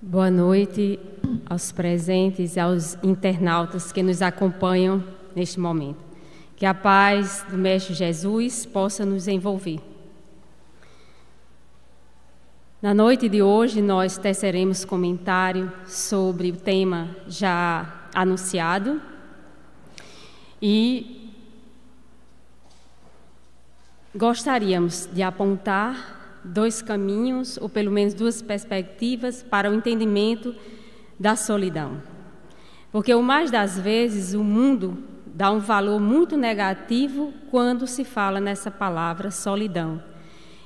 Boa noite aos presentes e aos internautas que nos acompanham neste momento. Que a paz do Mestre Jesus possa nos envolver. Na noite de hoje, nós teceremos comentário sobre o tema já anunciado e gostaríamos de apontar dois caminhos, ou pelo menos duas perspectivas, para o entendimento da solidão. Porque, o mais das vezes, o mundo dá um valor muito negativo quando se fala nessa palavra solidão.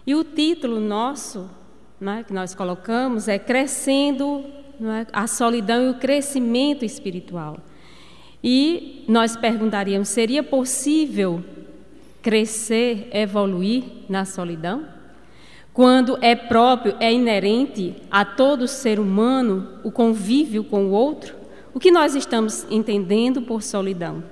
E o título nosso, que nós colocamos, é Crescendo, a solidão e o crescimento espiritual. E nós perguntaríamos, seria possível crescer, evoluir na solidão? Quando é próprio, é inerente a todo ser humano o convívio com o outro? O que nós estamos entendendo por solidão?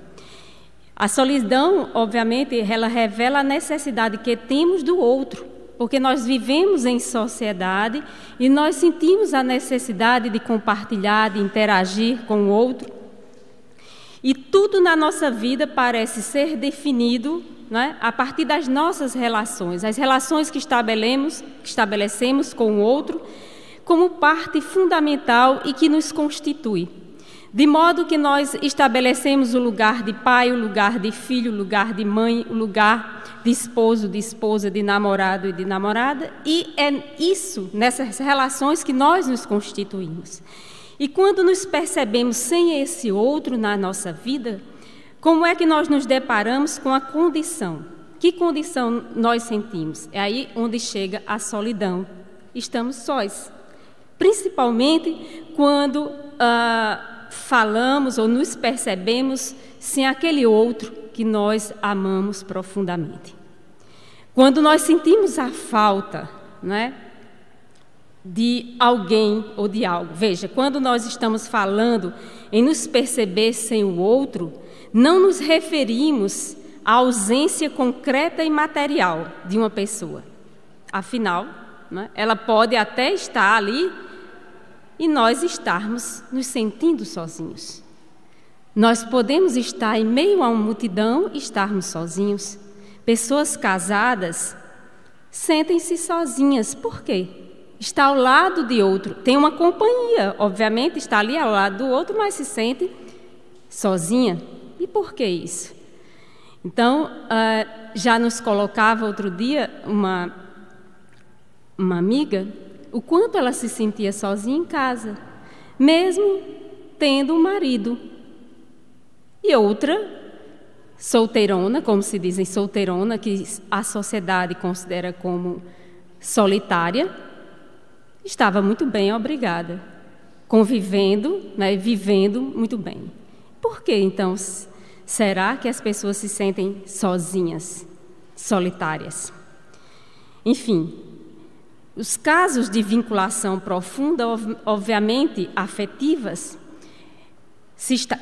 A solidão, obviamente, ela revela a necessidade que temos do outro, porque nós vivemos em sociedade e nós sentimos a necessidade de compartilhar, de interagir com o outro. E tudo na nossa vida parece ser definido a partir das nossas relações, as relações que estabelecemos com o outro como parte fundamental e que nos constitui. De modo que nós estabelecemos o lugar de pai, o lugar de filho, o lugar de mãe, o lugar de esposo, de esposa, de namorado e de namorada, e é isso, nessas relações, que nós nos constituímos. E quando nos percebemos sem esse outro na nossa vida, como é que nós nos deparamos com a condição? Que condição nós sentimos? É aí onde chega a solidão. Estamos sós. Principalmente quando falamos ou nos percebemos sem aquele outro que nós amamos profundamente. Quando nós sentimos a falta, de alguém ou de algo. Veja, quando nós estamos falando em nos perceber sem o outro, não nos referimos à ausência concreta e material de uma pessoa. Afinal, ela pode até estar ali e nós estarmos nos sentindo sozinhos. Nós podemos estar em meio a uma multidão e estarmos sozinhos. Pessoas casadas sentem-se sozinhas. Por quê? Está ao lado de outro, tem uma companhia, obviamente está ali ao lado do outro, mas se sente sozinha. E por que isso? Então, já nos colocava outro dia uma amiga, o quanto ela se sentia sozinha em casa, mesmo tendo um marido. E outra, solteirona, como se dizem, solteirona, que a sociedade considera como solitária, estava muito bem, obrigada, convivendo, vivendo muito bem. Por que, então, será que as pessoas se sentem sozinhas, solitárias? Enfim, os casos de vinculação profunda, obviamente afetivas,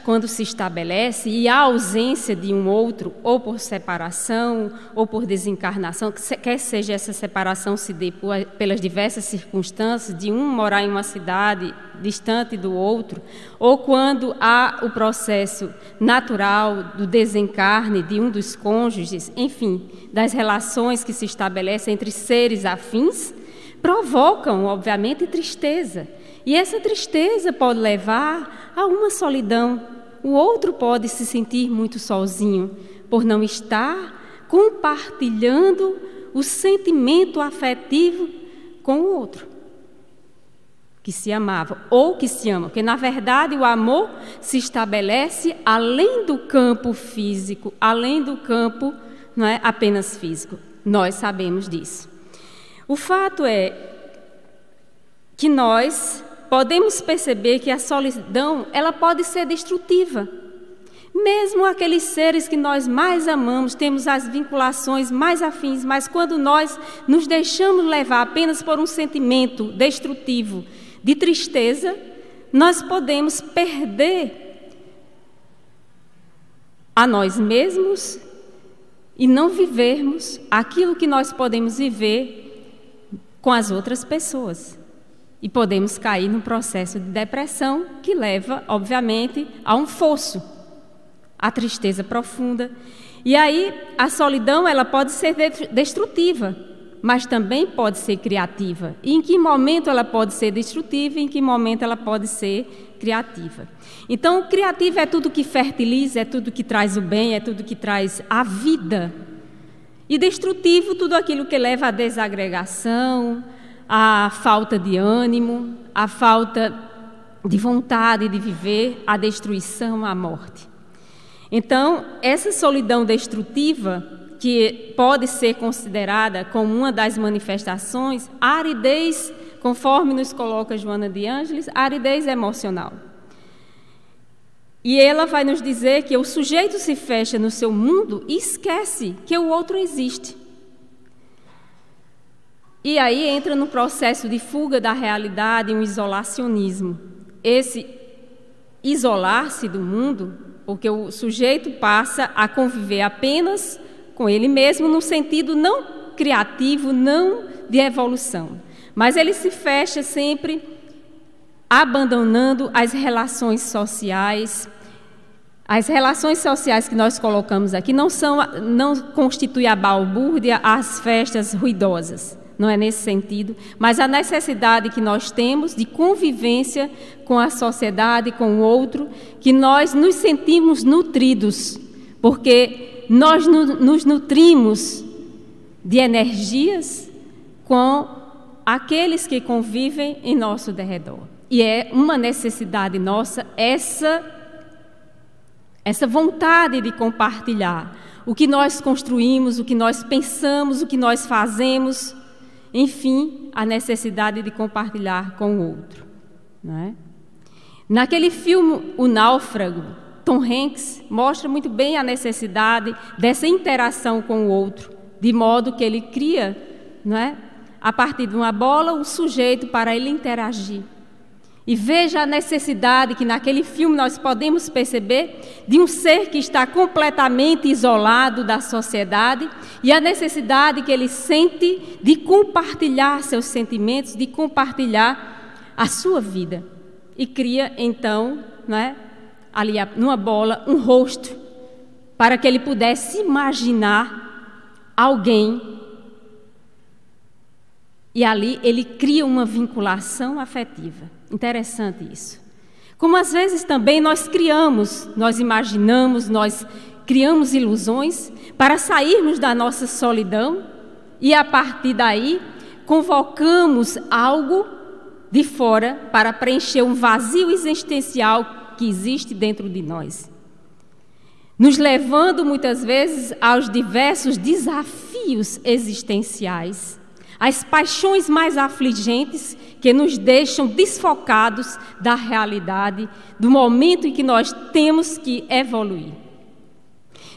quando se estabelece e há ausência de um outro, ou por separação, ou por desencarnação, quer seja essa separação se dê pelas diversas circunstâncias, de um morar em uma cidade distante do outro, ou quando há o processo natural do desencarne de um dos cônjuges, enfim, das relações que se estabelecem entre seres afins, provocam, obviamente, tristeza. E essa tristeza pode levar a uma solidão. O outro pode se sentir muito sozinho por não estar compartilhando o sentimento afetivo com o outro, que se amava ou que se ama. Porque, na verdade, o amor se estabelece além do campo físico, além do campo apenas físico. Nós sabemos disso. O fato é que nós podemos perceber que a solidão, ela pode ser destrutiva. Mesmo aqueles seres que nós mais amamos, temos as vinculações mais afins, mas quando nós nos deixamos levar apenas por um sentimento destrutivo de tristeza, nós podemos perder a nós mesmos e não vivermos aquilo que nós podemos viver com as outras pessoas. E podemos cair num processo de depressão que leva, obviamente, a um fosso, a tristeza profunda. E aí a solidão ela pode ser destrutiva, mas também pode ser criativa. E em que momento ela pode ser destrutiva e em que momento ela pode ser criativa. Então, criativa é tudo que fertiliza, é tudo que traz o bem, é tudo que traz a vida. E destrutivo, tudo aquilo que leva à desagregação, à falta de ânimo, à falta de vontade de viver, à destruição, à morte. Então, essa solidão destrutiva, que pode ser considerada como uma das manifestações, a aridez, conforme nos coloca Joana de Ângeles, a aridez emocional. E ela vai nos dizer que o sujeito se fecha no seu mundo e esquece que o outro existe. E aí entra no processo de fuga da realidade, um isolacionismo. Esse isolar-se do mundo, porque o sujeito passa a conviver apenas com ele mesmo, no sentido não criativo, não de evolução. Mas ele se fecha sempre abandonando as relações sociais. As relações sociais que nós colocamos aqui não constituem a balbúrdia, as festas ruidosas. Não é nesse sentido, mas a necessidade que nós temos de convivência com a sociedade, com o outro, que nós nos sentimos nutridos, porque nós nos nutrimos de energias com aqueles que convivem em nosso derredor. E é uma necessidade nossa essa vontade de compartilhar o que nós construímos, o que nós pensamos, o que nós fazemos, enfim, a necessidade de compartilhar com o outro. Não é? Naquele filme O Náufrago, Tom Hanks mostra muito bem a necessidade dessa interação com o outro, de modo que ele cria, não é, a partir de uma bola, um sujeito para ele interagir. E veja a necessidade que naquele filme nós podemos perceber de um ser que está completamente isolado da sociedade e a necessidade que ele sente de compartilhar seus sentimentos, de compartilhar a sua vida. E cria, então, não é, ali numa bola, um rosto para que ele pudesse imaginar alguém. E ali ele cria uma vinculação afetiva. Interessante isso. Como às vezes também nós imaginamos, nós criamos ilusões para sairmos da nossa solidão e a partir daí convocamos algo de fora para preencher um vazio existencial que existe dentro de nós, nos levando muitas vezes aos diversos desafios existenciais, as paixões mais afligentes que nos deixam desfocados da realidade, do momento em que nós temos que evoluir.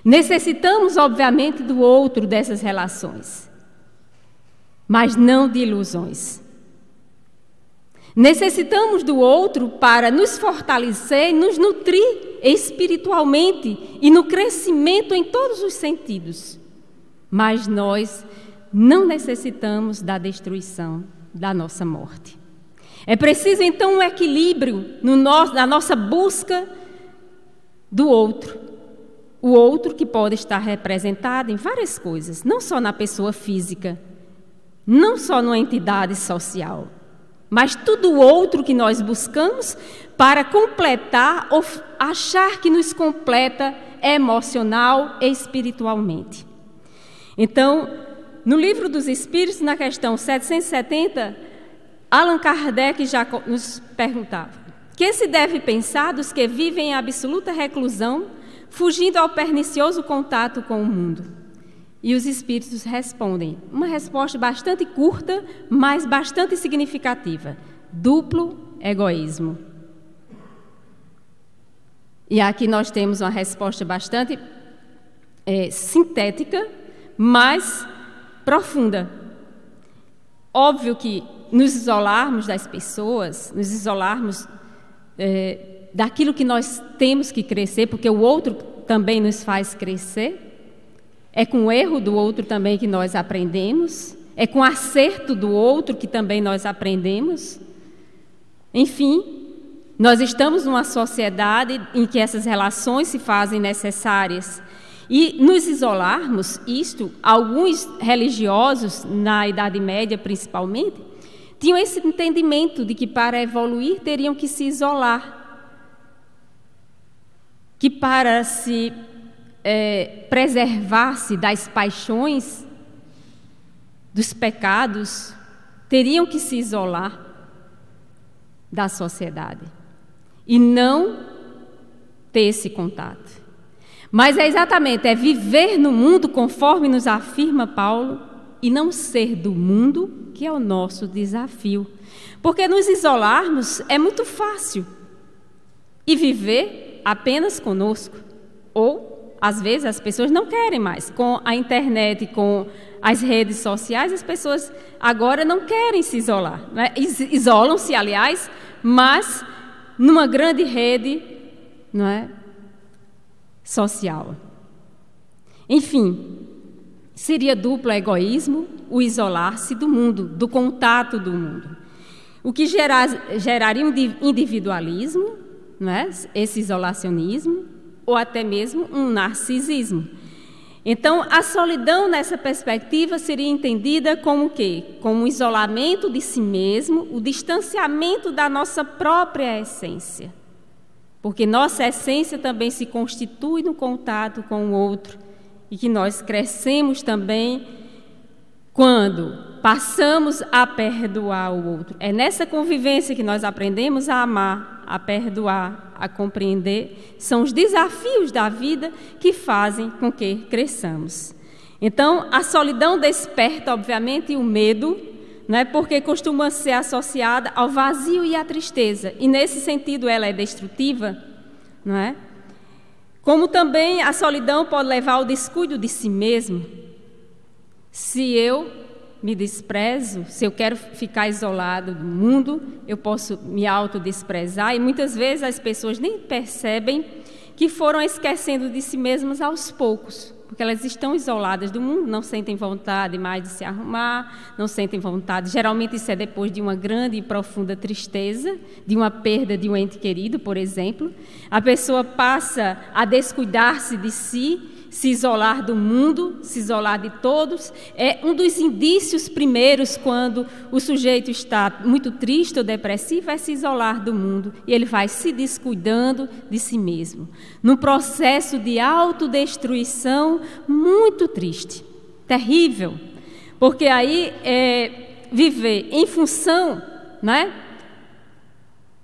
Necessitamos, obviamente, do outro dessas relações, mas não de ilusões. Necessitamos do outro para nos fortalecer e nos nutrir espiritualmente e no crescimento em todos os sentidos, mas nós não necessitamos da destruição, da nossa morte. É preciso, então, um equilíbrio na nossa busca do outro. O outro que pode estar representado em várias coisas, não só na pessoa física, não só numa entidade social, mas tudo o outro que nós buscamos para completar ou achar que nos completa emocional e espiritualmente. Então, no Livro dos Espíritos, na questão 770, Allan Kardec já nos perguntava: que se deve pensar dos que vivem em absoluta reclusão, fugindo ao pernicioso contato com o mundo? E os Espíritos respondem, uma resposta bastante curta, mas bastante significativa: duplo egoísmo. E aqui nós temos uma resposta bastante sintética, mas profunda. Óbvio que nos isolarmos das pessoas, nos isolarmos daquilo que nós temos que crescer, porque o outro também nos faz crescer, é com o erro do outro também que nós aprendemos, é com o acerto do outro que também nós aprendemos, Enfim, nós estamos numa sociedade em que essas relações se fazem necessárias. E nos isolarmos, alguns religiosos, na Idade Média principalmente, tinham esse entendimento de que para evoluir teriam que se isolar, que para se preservar-se das paixões, dos pecados, teriam que se isolar da sociedade e não ter esse contato. Mas é viver no mundo conforme nos afirma Paulo e não ser do mundo que é o nosso desafio. Porque nos isolarmos é muito fácil e viver apenas conosco. Ou, às vezes, as pessoas não querem mais. Com a internet, com as redes sociais, as pessoas agora não querem se isolar, né? Isolam-se, aliás, mas numa grande rede, não é, social. Enfim, seria duplo egoísmo o isolar-se do mundo, do contato do mundo. O que geraria um individualismo, não é? Esse isolacionismo, ou até mesmo um narcisismo. Então, a solidão nessa perspectiva seria entendida como o quê? Como um isolamento de si mesmo, o distanciamento da nossa própria essência. Porque nossa essência também se constitui no contato com o outro e que nós crescemos também quando passamos a perdoar o outro. É nessa convivência que nós aprendemos a amar, a perdoar, a compreender. São os desafios da vida que fazem com que cresçamos. Então, a solidão desperta, obviamente, o medo, não é? Porque costuma ser associada ao vazio e à tristeza. E, nesse sentido, ela é destrutiva, não é? Como também a solidão pode levar ao descuido de si mesmo. Se eu me desprezo, se eu quero ficar isolado do mundo, eu posso me autodesprezar. E, muitas vezes, as pessoas nem percebem que foram esquecendo de si mesmas aos poucos. Porque elas estão isoladas do mundo, não sentem vontade mais de se arrumar, não sentem vontade. Geralmente isso é depois de uma grande e profunda tristeza, de uma perda de um ente querido, por exemplo. A pessoa passa a descuidar-se de si, se isolar do mundo, se isolar de todos. É um dos indícios primeiros quando o sujeito está muito triste ou depressivo, é se isolar do mundo. E ele vai se descuidando de si mesmo. Num processo de autodestruição muito triste, terrível. Porque aí viver em função, né,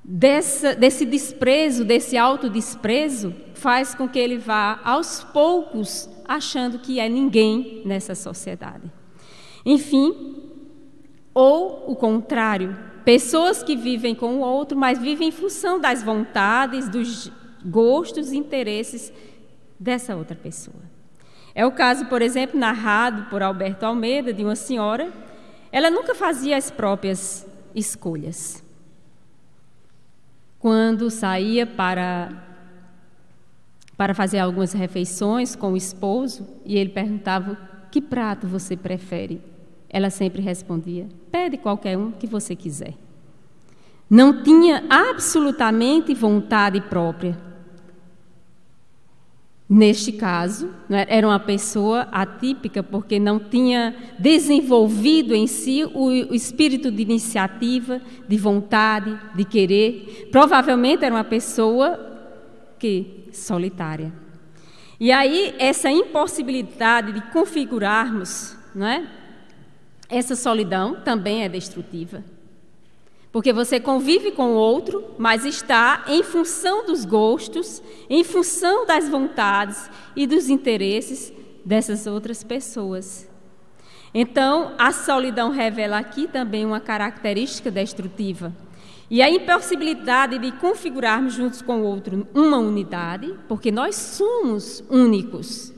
desse desprezo, desse autodesprezo, faz com que ele vá, aos poucos, achando que é ninguém nessa sociedade. Enfim, ou o contrário, pessoas que vivem com o outro, mas vivem em função das vontades, dos gostos e interesses dessa outra pessoa. É o caso, por exemplo, narrado por Alberto Almeida, de uma senhora. Ela nunca fazia as próprias escolhas. Quando saía para fazer algumas refeições com o esposo, e ele perguntava: que prato você prefere? Ela sempre respondia: pede qualquer um que você quiser. Não tinha absolutamente vontade própria. Neste caso, era uma pessoa atípica, porque não tinha desenvolvido em si o espírito de iniciativa, de vontade, de querer. Provavelmente era uma pessoa solitária. E aí, essa impossibilidade de configurarmos, não é? Essa solidão também é destrutiva. Porque você convive com o outro, mas está em função dos gostos, em função das vontades e dos interesses dessas outras pessoas. Então, a solidão revela aqui também uma característica destrutiva. E a impossibilidade de configurarmos juntos com o outro uma unidade, porque nós somos únicos.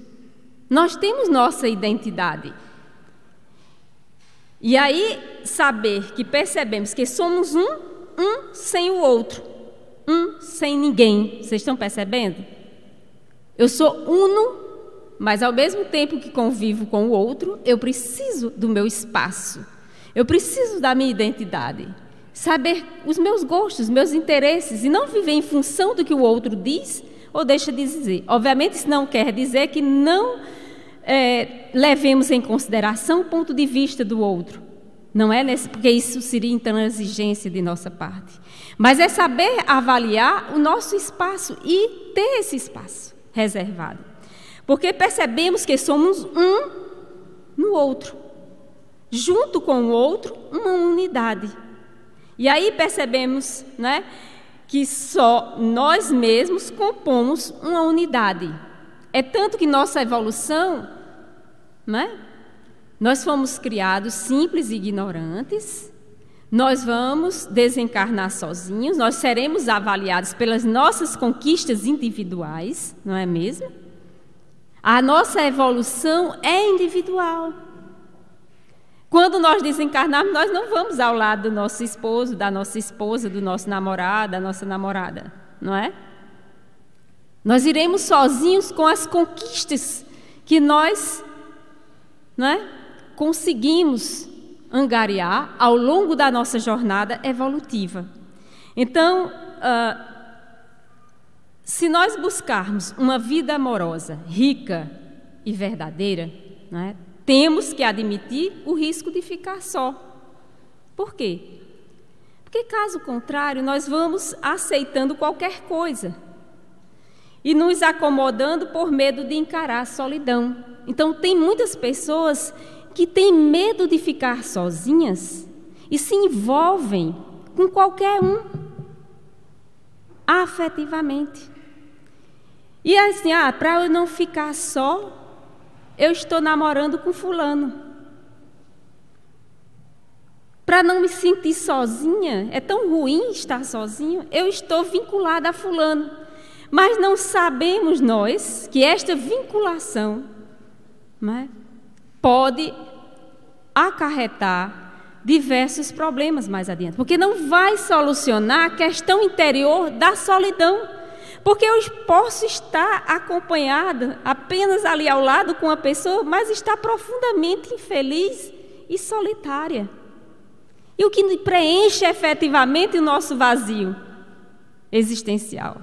Nós temos nossa identidade. E aí, saber que percebemos que somos um sem o outro, um sem ninguém. Vocês estão percebendo? Eu sou uno, mas ao mesmo tempo que convivo com o outro, eu preciso do meu espaço. Eu preciso da minha identidade. saber os meus gostos, meus interesses, e não viver em função do que o outro diz ou deixa de dizer. Obviamente, isso não quer dizer que não levemos em consideração o ponto de vista do outro. Não é porque isso seria intransigência de nossa parte. Mas é saber avaliar o nosso espaço e ter esse espaço reservado. Porque percebemos que somos um no outro. Junto com o outro, uma unidade. E aí percebemos, né, que só nós mesmos compomos uma unidade. É tanto que nossa evolução, né, nós fomos criados simples e ignorantes, nós vamos desencarnar sozinhos, nós seremos avaliados pelas nossas conquistas individuais, não é mesmo? A nossa evolução é individual. Quando nós desencarnarmos, nós não vamos ao lado do nosso esposo, da nossa esposa, do nosso namorado, da nossa namorada, não é? Nós iremos sozinhos com as conquistas que nós, não é, conseguimos angariar ao longo da nossa jornada evolutiva. Então, se nós buscarmos uma vida amorosa, rica e verdadeira, não é, temos que admitir o risco de ficar só. Por quê? Porque, caso contrário, nós vamos aceitando qualquer coisa e nos acomodando por medo de encarar a solidão. Então, tem muitas pessoas que têm medo de ficar sozinhas e se envolvem com qualquer um, afetivamente. E assim, para eu não ficar só, eu estou namorando com fulano. Para não me sentir sozinha, é tão ruim estar sozinho, eu estou vinculada a fulano. Mas não sabemos nós que esta vinculação, né, pode acarretar diversos problemas mais adiante, porque não vai solucionar a questão interior da solidão. Porque eu posso estar acompanhada apenas ali ao lado com a pessoa, mas estar profundamente infeliz e solitária. E o que preenche efetivamente o nosso vazio existencial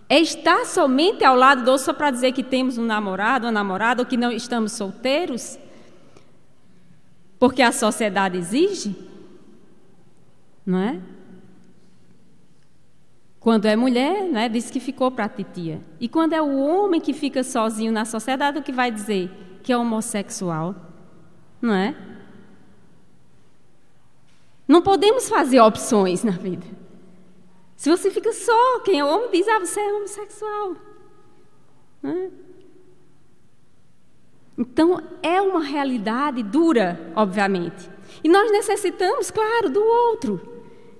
é estar somente ao lado do outro só para dizer que temos um namorado, uma namorada, ou que não estamos solteiros, porque a sociedade exige, não é? Quando é mulher, né, diz que ficou para a titia. E quando é o homem que fica sozinho na sociedade, o que vai dizer? Que é homossexual, não é? Não podemos fazer opções na vida. Se você fica só, quem é homem diz, você é homossexual. Não é? Então, é uma realidade dura, obviamente. E nós necessitamos, claro, do outro.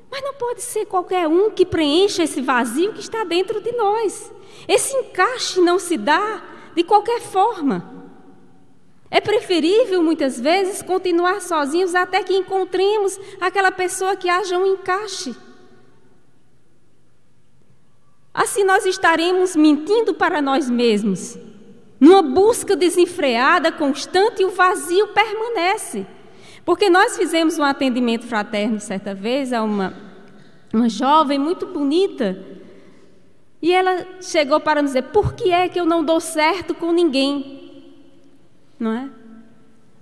Mas não pode ser qualquer um que preencha esse vazio que está dentro de nós. Esse encaixe não se dá de qualquer forma. É preferível, muitas vezes, continuar sozinhos até que encontremos aquela pessoa que haja um encaixe. Assim nós estaremos mentindo para nós mesmos. Numa busca desenfreada, constante, e o vazio permanece. Porque nós fizemos um atendimento fraterno certa vez a uma jovem muito bonita, e ela chegou para nos dizer: por que é que eu não dou certo com ninguém? Não é?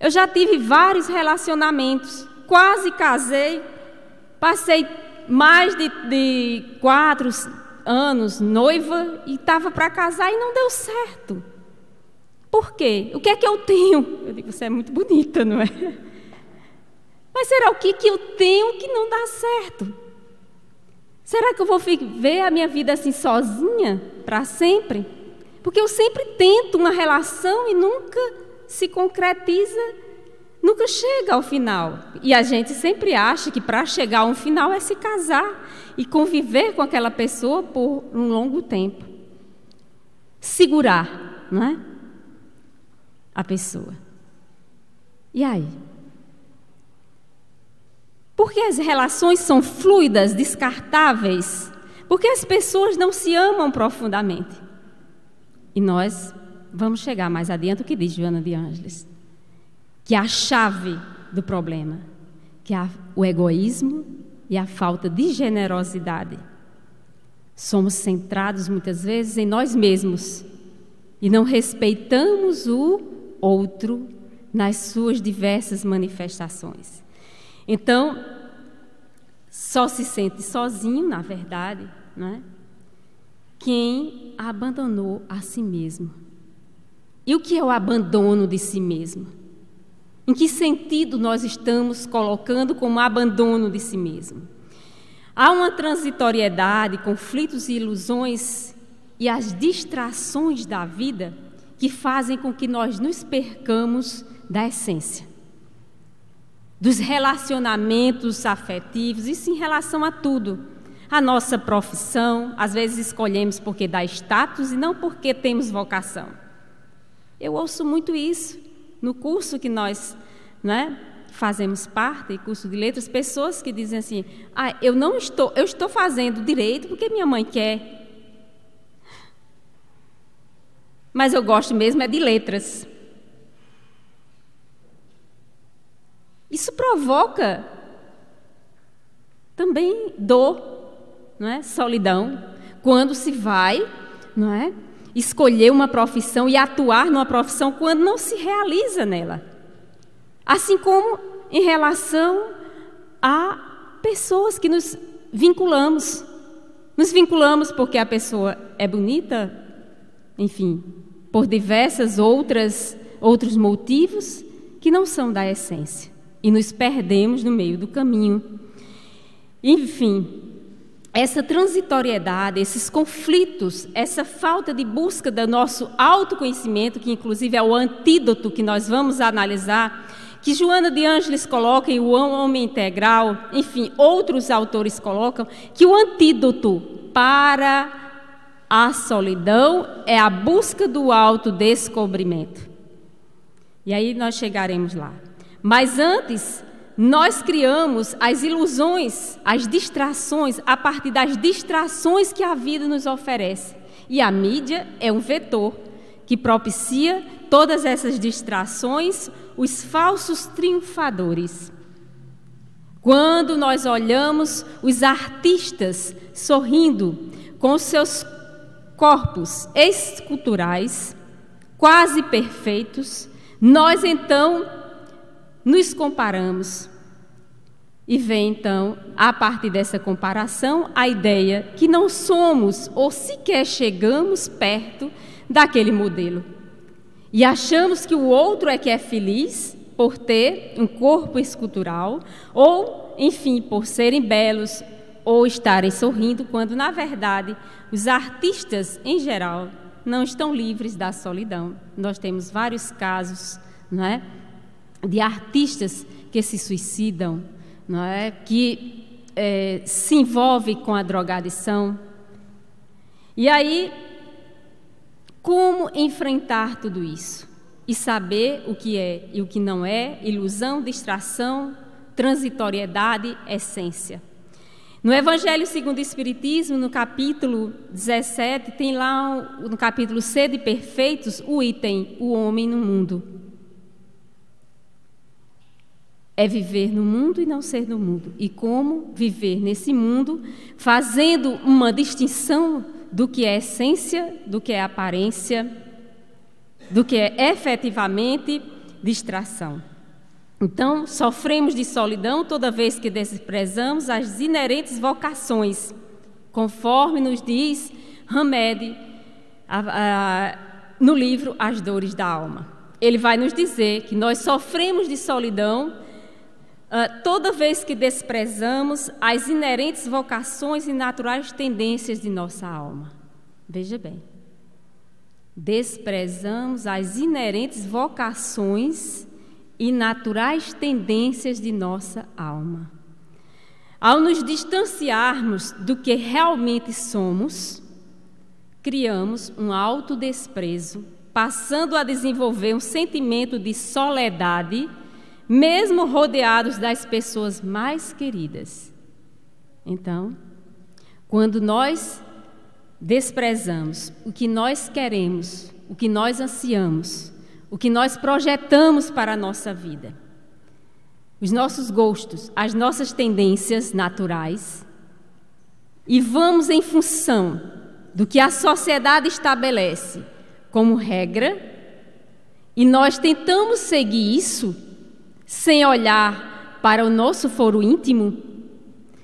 Eu já tive vários relacionamentos, quase casei, passei mais de 4 anos noiva e estava para casar e não deu certo. Por quê? O que é que eu tenho? Eu digo, você é muito bonita, não é? Mas será o que eu tenho que não dá certo? Será que eu vou viver a minha vida assim sozinha para sempre? Porque eu sempre tento uma relação e nunca se concretiza, nunca chega ao final. E a gente sempre acha que para chegar a um final é se casar e conviver com aquela pessoa por um longo tempo. Segurar, não é? A pessoa. E aí? Porque as relações são fluidas, descartáveis? Porque as pessoas não se amam profundamente? E nós vamos chegar mais adiante o que diz Joana de Ângeles, que a chave do problema, que é o egoísmo e a falta de generosidade. Somos centrados muitas vezes em nós mesmos e não respeitamos o outro nas suas diversas manifestações. Então, só se sente sozinho, na verdade, não é? Quem abandonou a si mesmo. E o que é o abandono de si mesmo? Em que sentido nós estamos colocando como abandono de si mesmo? Há uma transitoriedade, conflitos e ilusões e as distrações da vida que fazem com que nós nos percamos da essência, dos relacionamentos afetivos, isso em relação a tudo. A nossa profissão, às vezes escolhemos porque dá status e não porque temos vocação. Eu ouço muito isso no curso que nós, fazemos parte, curso de letras, pessoas que dizem assim: eu estou fazendo direito porque minha mãe quer. Mas eu gosto mesmo é de letras. Isso provoca também dor, solidão, quando se vai, escolher uma profissão e atuar numa profissão quando não se realiza nela. Assim como em relação a pessoas que nos vinculamos. Nos vinculamos porque a pessoa é bonita, enfim, por outros motivos que não são da essência. E nos perdemos no meio do caminho. Enfim, essa transitoriedade, esses conflitos, essa falta de busca do nosso autoconhecimento, que inclusive é o antídoto que nós vamos analisar, que Joana de Ângeles coloca em O Homem Integral, enfim, outros autores colocam, que o antídoto para a solidão é a busca do autodescobrimento. E aí nós chegaremos lá. Mas antes, nós criamos as ilusões, as distrações, a partir das distrações que a vida nos oferece. E a mídia é um vetor que propicia todas essas distrações, os falsos triunfadores. Quando nós olhamos os artistas sorrindo com os seus corpos esculturais, quase perfeitos, nós então nos comparamos. E vem então, a partir dessa comparação, a ideia que não somos ou sequer chegamos perto daquele modelo. E achamos que o outro é que é feliz por ter um corpo escultural, ou, enfim, por serem belos ou estarem sorrindo, quando, na verdade, os artistas, em geral, não estão livres da solidão. Nós temos vários casos, de artistas que se suicidam, que se envolvem com a drogadição. E aí, como enfrentar tudo isso? E saber o que é e o que não é, ilusão, distração, transitoriedade, essência. No Evangelho segundo o Espiritismo, no capítulo 17, tem lá, no capítulo Sede Perfeitos, o item, o homem no mundo. É viver no mundo e não ser do mundo. E como viver nesse mundo, fazendo uma distinção do que é essência, do que é aparência, do que é efetivamente distração. Então, sofremos de solidão toda vez que desprezamos as inerentes vocações, conforme nos diz Hamed no livro As Dores da Alma. Ele vai nos dizer que nós sofremos de solidão toda vez que desprezamos as inerentes vocações e naturais tendências de nossa alma. Veja bem, desprezamos as inerentes vocações e naturais tendências de nossa alma. Ao nos distanciarmos do que realmente somos, criamos um autodesprezo, passando a desenvolver um sentimento de soledade, mesmo rodeados das pessoas mais queridas. Então, quando nós desprezamos o que nós queremos, o que nós ansiamos, o que nós projetamos para a nossa vida, os nossos gostos, as nossas tendências naturais e vamos em função do que a sociedade estabelece como regra e nós tentamos seguir isso sem olhar para o nosso foro íntimo,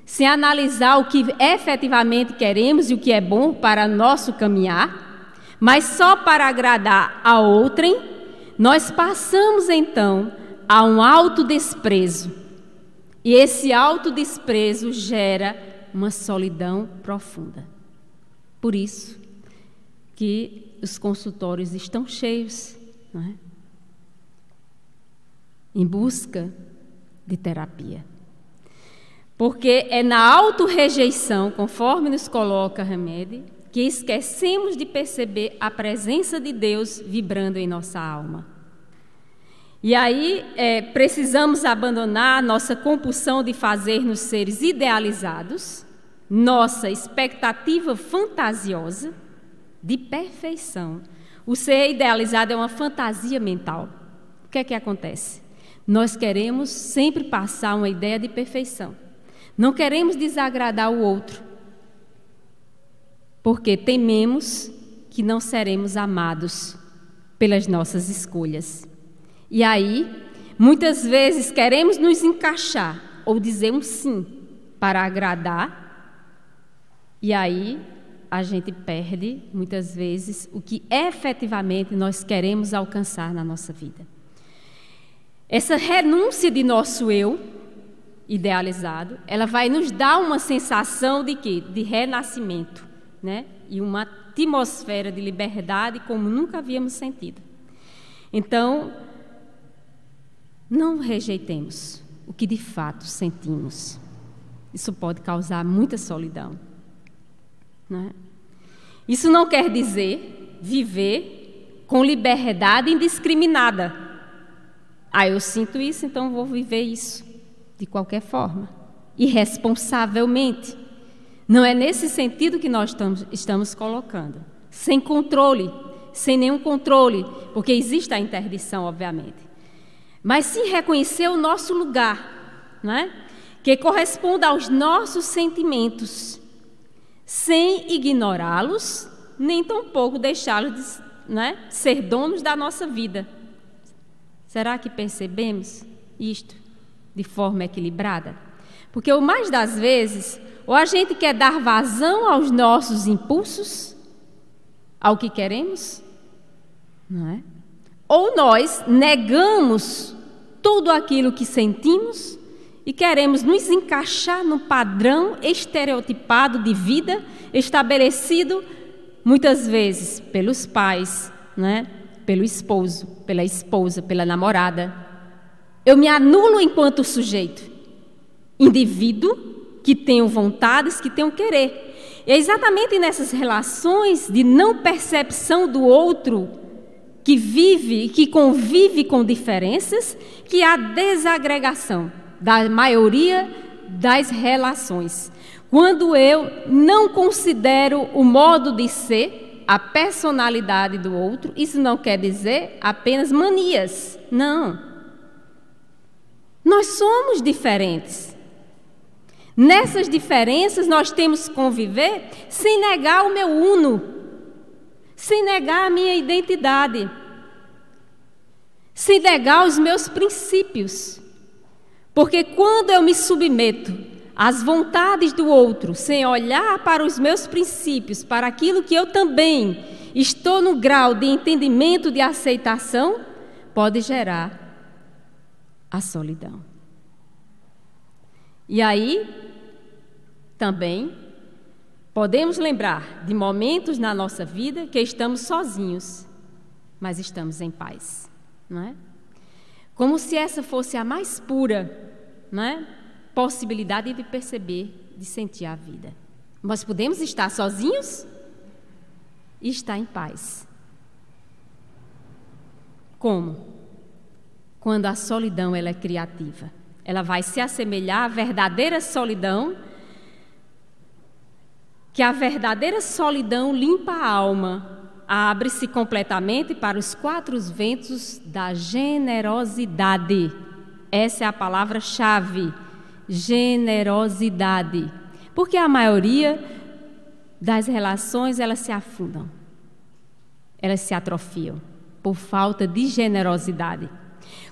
sem analisar o que efetivamente queremos e o que é bom para nosso caminhar, mas só para agradar a outrem, nós passamos então a um autodesprezo. E esse autodesprezo gera uma solidão profunda. Por isso que os consultórios estão cheios, não é? Em busca de terapia. Porque é na autorrejeição, conforme nos coloca Hamed, que esquecemos de perceber a presença de Deus vibrando em nossa alma. E aí precisamos abandonar nossa compulsão de fazer-nos seres idealizados, nossa expectativa fantasiosa de perfeição. O ser idealizado é uma fantasia mental. O que é que acontece? Nós queremos sempre passar uma ideia de perfeição. Não queremos desagradar o outro, porque tememos que não seremos amados pelas nossas escolhas. E aí, muitas vezes queremos nos encaixar ou dizer um sim para agradar, e aí a gente perde, muitas vezes, o que efetivamente nós queremos alcançar na nossa vida. Essa renúncia de nosso eu idealizado, ela vai nos dar uma sensação de quê? De renascimento, né? E uma atmosfera de liberdade como nunca havíamos sentido. Então, não rejeitemos o que de fato sentimos. Isso pode causar muita solidão, né? Isso não quer dizer viver com liberdade indiscriminada. Eu sinto isso, então vou viver isso de qualquer forma, irresponsavelmente. Não é nesse sentido que nós estamos colocando. Sem controle, sem nenhum controle, porque existe a interdição, obviamente. Mas sim reconhecer o nosso lugar, não é? Que corresponde aos nossos sentimentos, sem ignorá-los, nem tampouco deixá-los ser donos da nossa vida. Será que percebemos isto de forma equilibrada? Porque o mais das vezes, ou a gente quer dar vazão aos nossos impulsos, ao que queremos, não é? Ou nós negamos tudo aquilo que sentimos e queremos nos encaixar no padrão estereotipado de vida estabelecido muitas vezes pelos pais, não é? Pelo esposo, pela esposa, pela namorada. Eu me anulo enquanto sujeito, indivíduo que tenho vontades, que tenho querer. E é exatamente nessas relações de não percepção do outro, que vive, que convive com diferenças, que há desagregação da maioria das relações. Quando eu não considero o modo de ser, a personalidade do outro, isso não quer dizer apenas manias. Não. Nós somos diferentes. Nessas diferenças nós temos que conviver sem negar o meu uno, sem negar a minha identidade, sem negar os meus princípios. Porque quando eu me submeto às vontades do outro, sem olhar para os meus princípios, para aquilo que eu também estou no grau de entendimento, de aceitação, pode gerar a solidão. E aí, também, podemos lembrar de momentos na nossa vida que estamos sozinhos, mas estamos em paz, não é? Como se essa fosse a mais pura, não é? Possibilidade de perceber, de sentir a vida. Nós podemos estar sozinhos e estar em paz. Como? Quando a solidão ela é criativa. Ela vai se assemelhar à verdadeira solidão, que a verdadeira solidão limpa a alma, abre-se completamente para os quatro ventos da generosidade. Essa é a palavra-chave, generosidade. Porque a maioria das relações, elas se afundam, elas se atrofiam por falta de generosidade.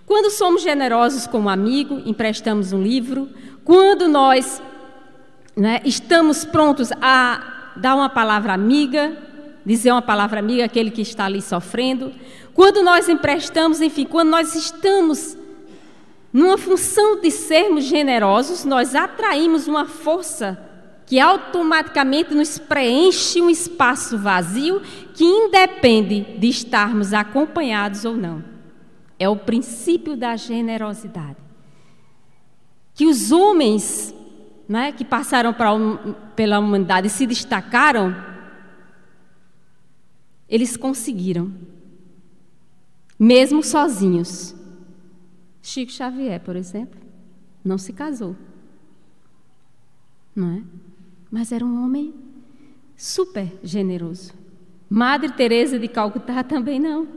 Quando somos generosos com um amigo, emprestamos um livro. Quando nós estamos prontos a dar uma palavra amiga, dizer uma palavra amiga àquele que está ali sofrendo. Quando nós emprestamos, enfim, quando nós estamos numa função de sermos generosos, nós atraímos uma força que automaticamente nos preenche um espaço vazio que independe de estarmos acompanhados ou não. É o princípio da generosidade. Que os homens, que passaram pela humanidade e se destacaram, eles conseguiram, mesmo sozinhos. Chico Xavier, por exemplo, não se casou, não é? Mas era um homem super generoso. Madre Teresa de Calcutá também não.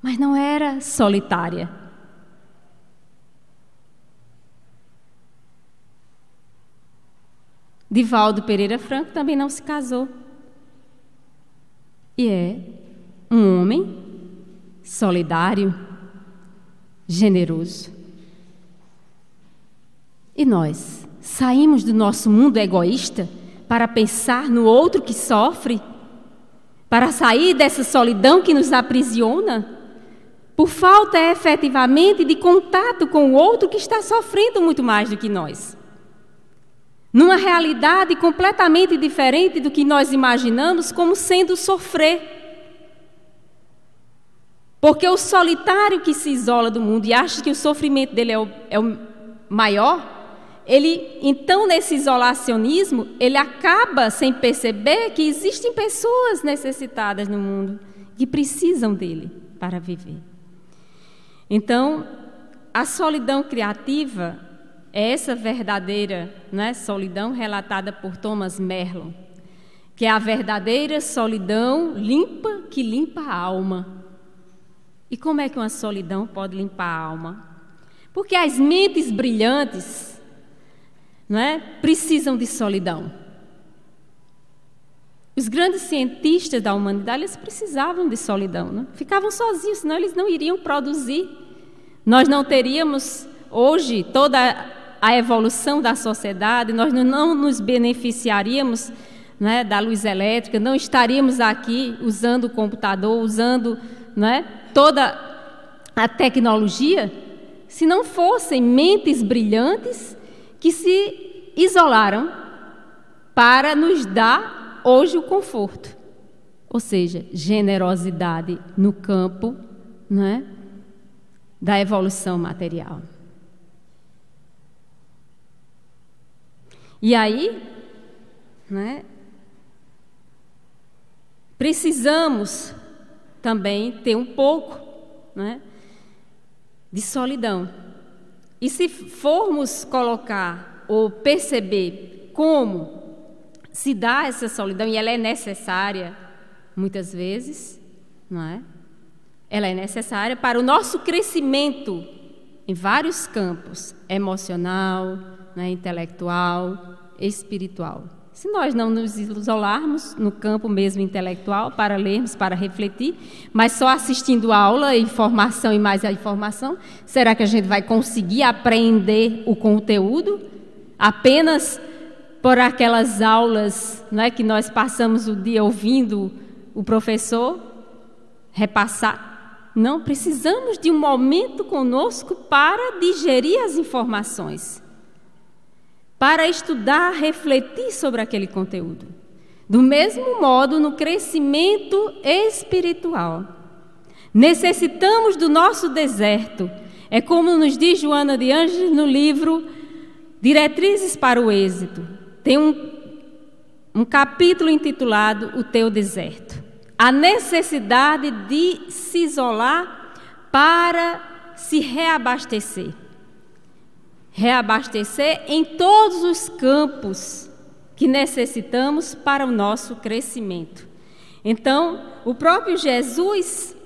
Mas não era solitária. Divaldo Pereira Franco também não se casou. E é um homem solidário, generoso. E nós saímos do nosso mundo egoísta para pensar no outro que sofre, para sair dessa solidão que nos aprisiona, por falta efetivamente de contato com o outro que está sofrendo muito mais do que nós. Numa realidade completamente diferente do que nós imaginamos como sendo sofrer. Porque o solitário que se isola do mundo e acha que o sofrimento dele é o maior, ele, então, nesse isolacionismo, ele acaba sem perceber que existem pessoas necessitadas no mundo que precisam dele para viver. Então, a solidão criativa é essa verdadeira solidão relatada por Thomas Merton, que é a verdadeira solidão limpa que limpa a alma. E como é que uma solidão pode limpar a alma? Porque as mentes brilhantes precisam de solidão. Os grandes cientistas da humanidade, eles precisavam de solidão. Ficavam sozinhos, senão eles não iriam produzir. Nós não teríamos hoje toda a evolução da sociedade, nós não nos beneficiaríamos da luz elétrica, não estaríamos aqui usando o computador, usando toda a tecnologia, se não fossem mentes brilhantes que se isolaram para nos dar hoje o conforto. Ou seja, generosidade no campo da evolução material. E aí, precisamos também ter um pouco de solidão. E se formos colocar ou perceber como se dá essa solidão, e ela é necessária muitas vezes, ela é necessária para o nosso crescimento em vários campos, emocional, intelectual, espiritual. Se nós não nos isolarmos no campo mesmo intelectual para lermos, para refletir, mas só assistindo a aula, informação e mais a informação, será que a gente vai conseguir aprender o conteúdo apenas por aquelas aulas que nós passamos o dia ouvindo o professor repassar? Não, precisamos de um momento conosco para digerir as informações, para estudar, refletir sobre aquele conteúdo. Do mesmo modo, no crescimento espiritual, necessitamos do nosso deserto. É como nos diz Joana de Ângeles no livro Diretrizes para o Êxito. Tem um capítulo intitulado O Teu Deserto. A necessidade de se isolar para se reabastecer. Reabastecer em todos os campos que necessitamos para o nosso crescimento. Então, o próprio Jesus,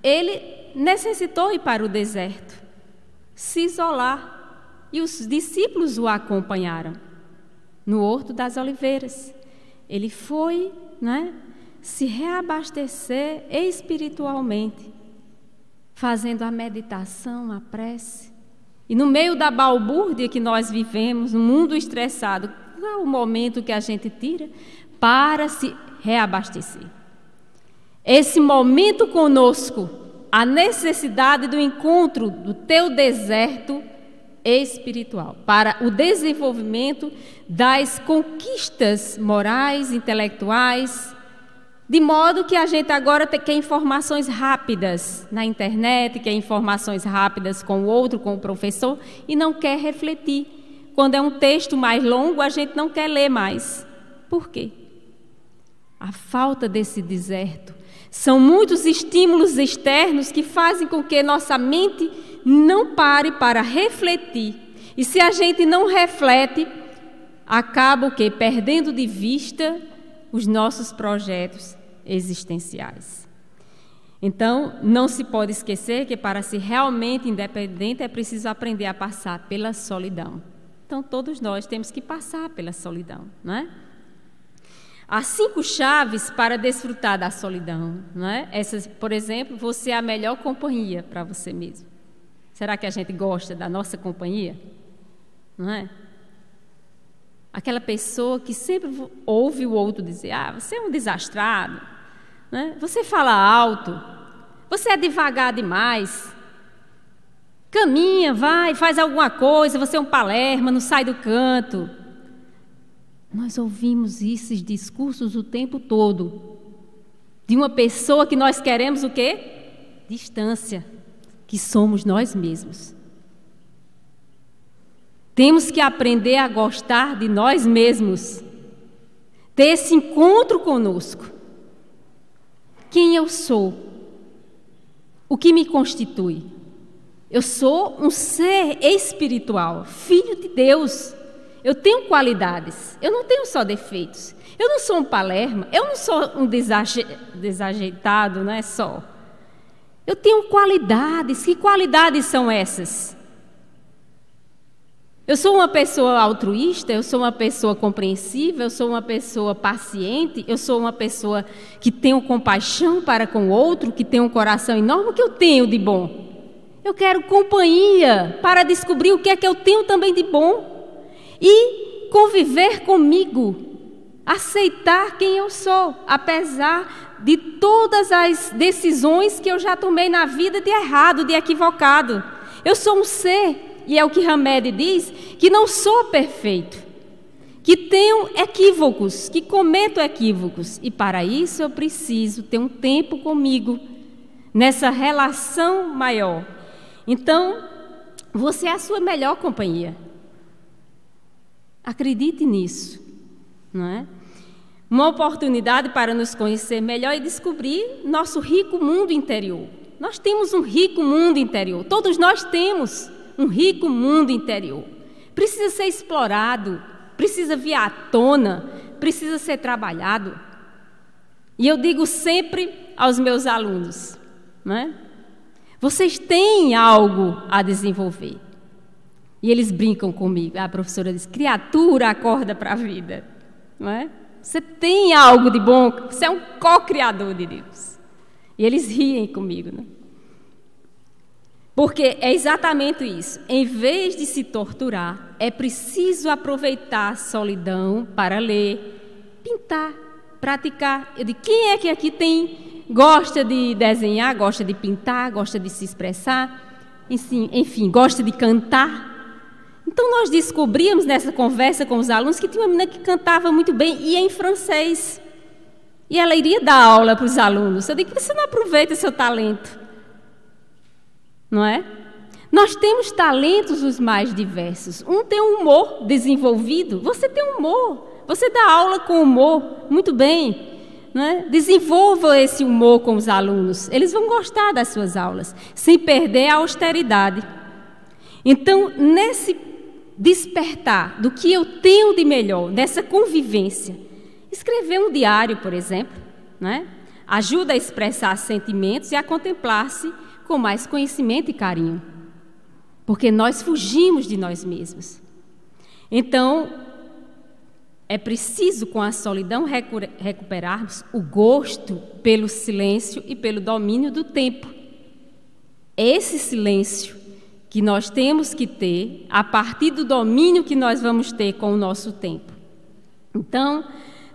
ele necessitou ir para o deserto, se isolar, e os discípulos o acompanharam no Horto das Oliveiras. Ele foi, se reabastecer espiritualmente, fazendo a meditação, a prece. E no meio da balbúrdia que nós vivemos, no mundo estressado, qual é o momento que a gente tira para se reabastecer? Esse momento conosco, a necessidade do encontro do teu deserto espiritual, para o desenvolvimento das conquistas morais, intelectuais, de modo que a gente agora quer informações rápidas na internet, quer informações rápidas com o outro, com o professor, e não quer refletir. Quando é um texto mais longo, a gente não quer ler mais. Por quê? A falta desse deserto. São muitos estímulos externos que fazem com que nossa mente não pare para refletir. E se a gente não reflete, acaba o quê? Perdendo de vista os nossos projetos existenciais. Então, não se pode esquecer que para ser realmente independente é preciso aprender a passar pela solidão. Então, todos nós temos que passar pela solidão, não é? Há 5 chaves para desfrutar da solidão, não é? Essas, por exemplo, você é a melhor companhia para você mesmo. Será que a gente gosta da nossa companhia? Não é? Aquela pessoa que sempre ouve o outro dizer: você é um desastrado, né? Você fala alto, você é devagar demais, caminha, vai, faz alguma coisa, você é um palerma, não sai do canto. Nós ouvimos esses discursos o tempo todo, de uma pessoa que nós queremos o quê? Distância, que somos nós mesmos. Temos que aprender a gostar de nós mesmos, ter esse encontro conosco. Quem eu sou? O que me constitui? Eu sou um ser espiritual, filho de Deus. Eu tenho qualidades, eu não tenho só defeitos. Eu não sou um palerma, eu não sou um desajeitado, não é só. Eu tenho qualidades. Que qualidades são essas? Eu sou uma pessoa altruísta, eu sou uma pessoa compreensiva, eu sou uma pessoa paciente, eu sou uma pessoa que tem compaixão para com o outro, que tem um coração enorme. O que eu tenho de bom? Eu quero companhia para descobrir o que é que eu tenho também de bom e conviver comigo, aceitar quem eu sou, apesar de todas as decisões que eu já tomei na vida de errado, de equivocado. Eu sou um ser. E é o que Hamed diz, que não sou perfeito, que tenho equívocos, que cometo equívocos. E para isso eu preciso ter um tempo comigo, nessa relação maior. Então, você é a sua melhor companhia. Acredite nisso, não é? Uma oportunidade para nos conhecer melhor e descobrir nosso rico mundo interior. Nós temos um rico mundo interior, todos nós temos um rico mundo interior. Precisa ser explorado, precisa vir à tona, precisa ser trabalhado. E eu digo sempre aos meus alunos, né? Vocês têm algo a desenvolver. E eles brincam comigo. A professora diz: criatura, acorda para a vida. Não é? Você tem algo de bom, você é um co-criador de Deus. E eles riem comigo, né? Porque é exatamente isso. Em vez de se torturar, é preciso aproveitar a solidão para ler, pintar, praticar. Eu digo: quem é que aqui gosta de desenhar, gosta de pintar, gosta de se expressar, enfim, gosta de cantar? Então nós descobrimos nessa conversa com os alunos que tinha uma menina que cantava muito bem e em francês. E ela iria dar aula para os alunos. Eu digo: você não aproveita seu talento? Não é? Nós temos talentos os mais diversos. Um tem um humor desenvolvido. Você tem humor. Você dá aula com humor. Muito bem. Não é? Desenvolva esse humor com os alunos. Eles vão gostar das suas aulas, sem perder a austeridade. Então, nesse despertar do que eu tenho de melhor, nessa convivência, escrever um diário, por exemplo, não é? Ajuda a expressar sentimentos e a contemplar-se com mais conhecimento e carinho, porque nós fugimos de nós mesmos. Então, é preciso, com a solidão, recuperarmos o gosto pelo silêncio e pelo domínio do tempo. Esse silêncio que nós temos que ter a partir do domínio que nós vamos ter com o nosso tempo. Então,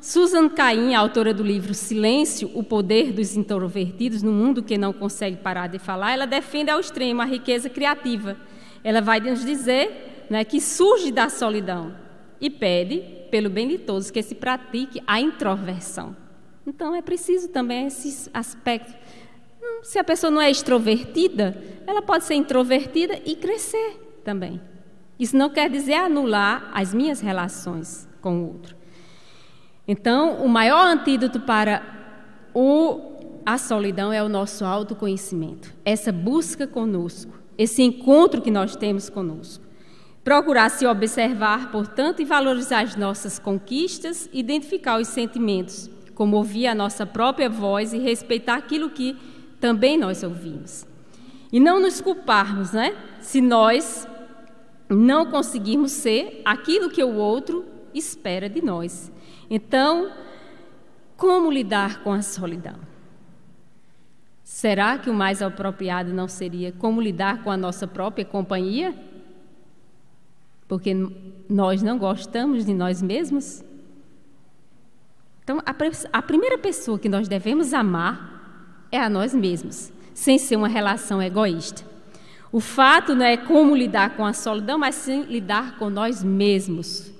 Susan Cain, autora do livro Silêncio, o poder dos introvertidos no mundo que não consegue parar de falar, ela defende ao extremo a riqueza criativa. Ela vai nos dizer, né, que surge da solidão e pede, pelo bem de todos, que se pratique a introversão. Então, é preciso também esse aspecto. Se a pessoa não é extrovertida, ela pode ser introvertida e crescer também. Isso não quer dizer anular as minhas relações com o outro. Então, o maior antídoto para a solidão é o nosso autoconhecimento, essa busca conosco, esse encontro que nós temos conosco. Procurar se observar, portanto, e valorizar as nossas conquistas, identificar os sentimentos, como ouvir a nossa própria voz e respeitar aquilo que também nós ouvimos. E não nos culparmos, né, se nós não conseguirmos ser aquilo que o outro espera de nós. Então, como lidar com a solidão? Será que o mais apropriado não seria como lidar com a nossa própria companhia? Porque nós não gostamos de nós mesmos? Então, a primeira pessoa que nós devemos amar é a nós mesmos, sem ser uma relação egoísta. O fato não é como lidar com a solidão, mas sim lidar com nós mesmos.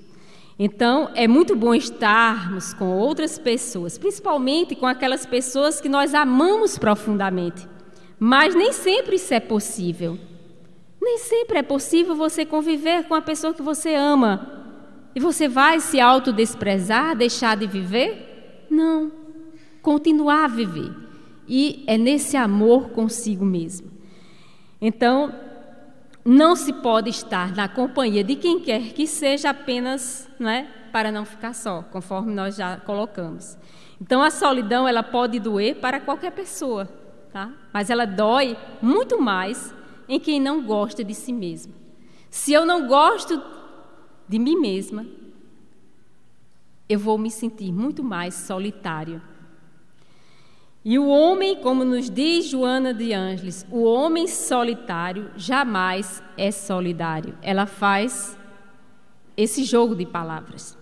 Então, é muito bom estarmos com outras pessoas, principalmente com aquelas pessoas que nós amamos profundamente. Mas nem sempre isso é possível. Nem sempre é possível você conviver com a pessoa que você ama. E você vai se autodesprezar, deixar de viver? Não. Continuar a viver. E é nesse amor consigo mesmo. Então, não se pode estar na companhia de quem quer que seja apenas, não é, para não ficar só, conforme nós já colocamos. Então, a solidão ela pode doer para qualquer pessoa, tá? Mas ela dói muito mais em quem não gosta de si mesmo. Se eu não gosto de mim mesma, eu vou me sentir muito mais solitário. E o homem, como nos diz Joana de Ângeles, o homem solitário jamais é solidário. Ela faz esse jogo de palavras.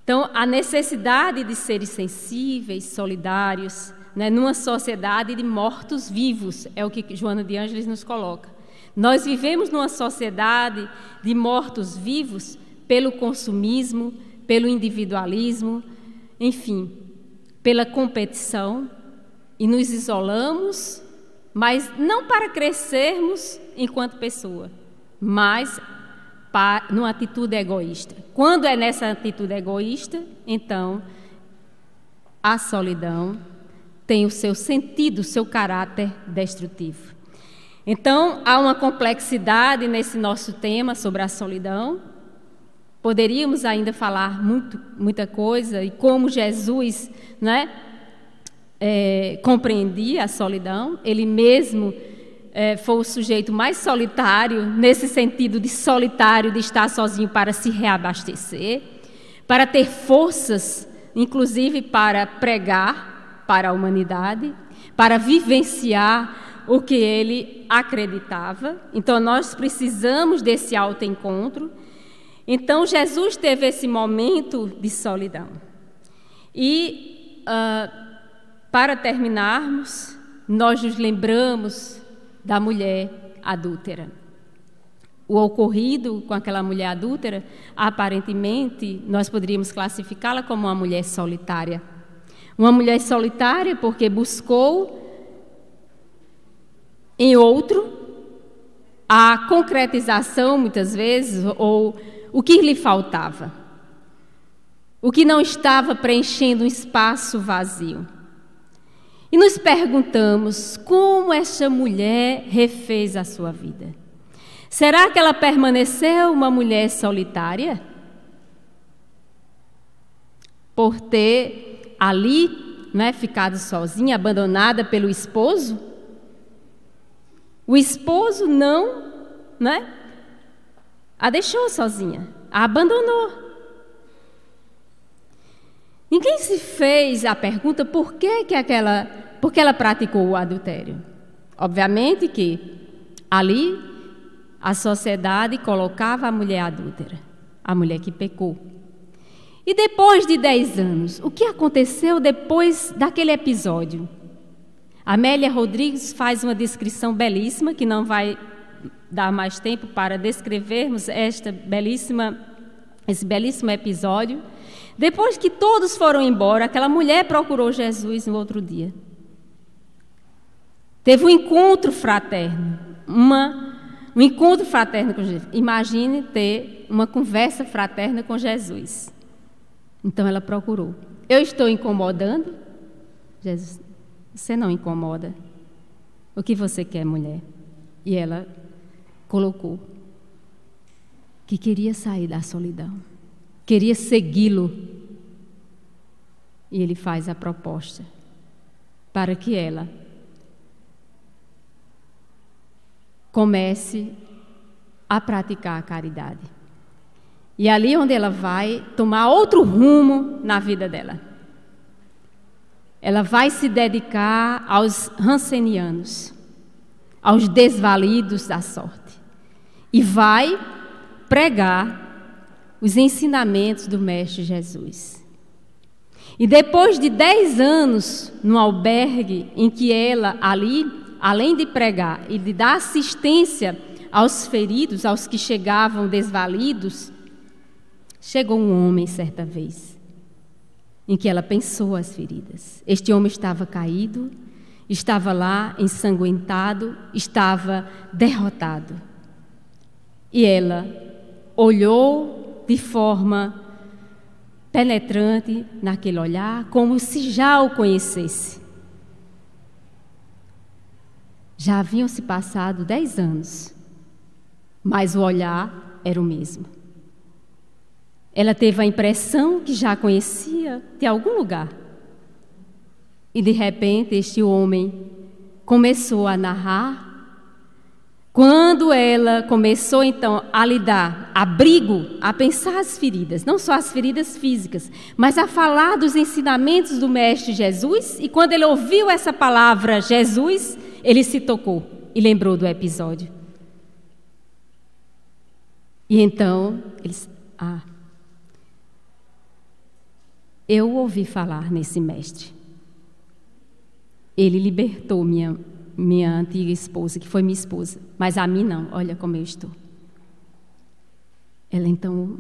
Então, a necessidade de seres sensíveis, solidários, né, numa sociedade de mortos-vivos, é o que Joana de Ângeles nos coloca. Nós vivemos numa sociedade de mortos-vivos pelo consumismo, pelo individualismo, enfim, pela competição, e nos isolamos, mas não para crescermos enquanto pessoa, mas numa atitude egoísta. Quando é nessa atitude egoísta, então a solidão tem o seu sentido, o seu caráter destrutivo. Então, há uma complexidade nesse nosso tema sobre a solidão. Poderíamos ainda falar muita coisa, e como Jesus, né, compreendia a solidão. Ele mesmo foi o sujeito mais solitário, nesse sentido de solitário, de estar sozinho para se reabastecer, para ter forças, inclusive para pregar para a humanidade, para vivenciar o que ele acreditava. Então, nós precisamos desse autoencontro. Então, Jesus teve esse momento de solidão. E, para terminarmos, nós nos lembramos da mulher adúltera. O ocorrido com aquela mulher adúltera, aparentemente, nós poderíamos classificá-la como uma mulher solitária. Uma mulher solitária porque buscou em outro a concretização, muitas vezes, ou o que lhe faltava. O que não estava preenchendo um espaço vazio. E nos perguntamos como essa mulher refez a sua vida. Será que ela permaneceu uma mulher solitária? Por ter ali, né, ficado sozinha, abandonada pelo esposo? O esposo não, né, a deixou sozinha, a abandonou. Ninguém se fez a pergunta por que ela praticou o adultério. Obviamente que ali a sociedade colocava a mulher adúltera, a mulher que pecou. E depois de 10 anos, o que aconteceu depois daquele episódio? Amélia Rodrigues faz uma descrição belíssima, que não vai dar mais tempo para descrevermos esse belíssimo episódio. Depois que todos foram embora, aquela mulher procurou Jesus no outro dia. Teve um encontro fraterno, um encontro fraterno com Jesus. Imagine ter uma conversa fraterna com Jesus. Então ela procurou. Eu estou incomodando? Jesus, você não incomoda. O que você quer, mulher? E ela colocou que queria sair da solidão, queria segui-lo. E ele faz a proposta para que ela comece a praticar a caridade. E ali onde ela vai tomar outro rumo na vida dela. Ela vai se dedicar aos rancenianos, aos desvalidos da sorte. E vai pregar os ensinamentos do Mestre Jesus. E depois de 10 anos no albergue em que ela ali, além de pregar e de dar assistência aos feridos, aos que chegavam desvalidos, chegou um homem certa vez, em que ela pensou as feridas. Este homem estava caído, estava lá ensanguentado, estava derrotado. E ela olhou de forma penetrante naquele olhar, como se já o conhecesse. Já haviam se passado 10 anos, mas o olhar era o mesmo. Ela teve a impressão que já conhecia de algum lugar. E de repente este homem começou a narrar. Quando ela começou então a lhe dar abrigo, a pensar as feridas, não só as feridas físicas, mas a falar dos ensinamentos do Mestre Jesus, e quando ele ouviu essa palavra Jesus, ele se tocou e lembrou do episódio. E então, ele disse, eu ouvi falar nesse mestre. Ele libertou minha antiga esposa, que foi minha esposa, mas a mim não, olha como eu estou. Ela então